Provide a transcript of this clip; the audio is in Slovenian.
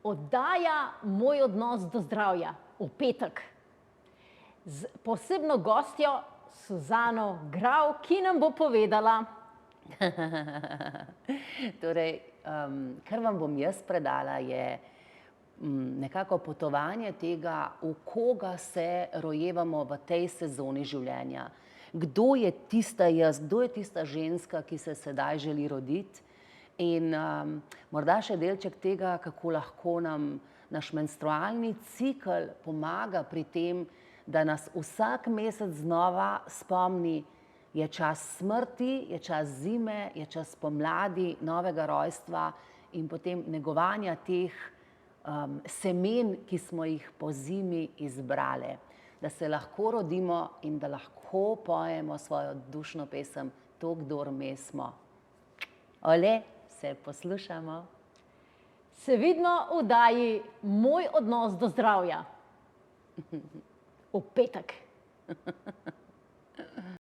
Oddaja Moj odnos do zdravja v petek z posebno gostjo Suzano Grav, ki nam bo povedala. Torej, kar vam bom jaz predala, je nekako potovanje tega, v koga se rojevamo v tej sezoni življenja. Kdo je tista jaz, kdo je tista ženska, ki se sedaj želi roditi, in morda še delček tega, kako lahko nam naš menstrualni cikel pomaga pri tem, da nas vsak mesec znova spomni, je čas smrti, je čas zime, je čas pomladi, novega rojstva in potem negovanja teh semen, ki smo jih po zimi izbrali. Da se lahko rodimo in da lahko pojemo svojo dušno pesem To, kdor me smo. Ole, se poslušamo. Se vidimo v oddaji Moj odnos do zdravja v petek.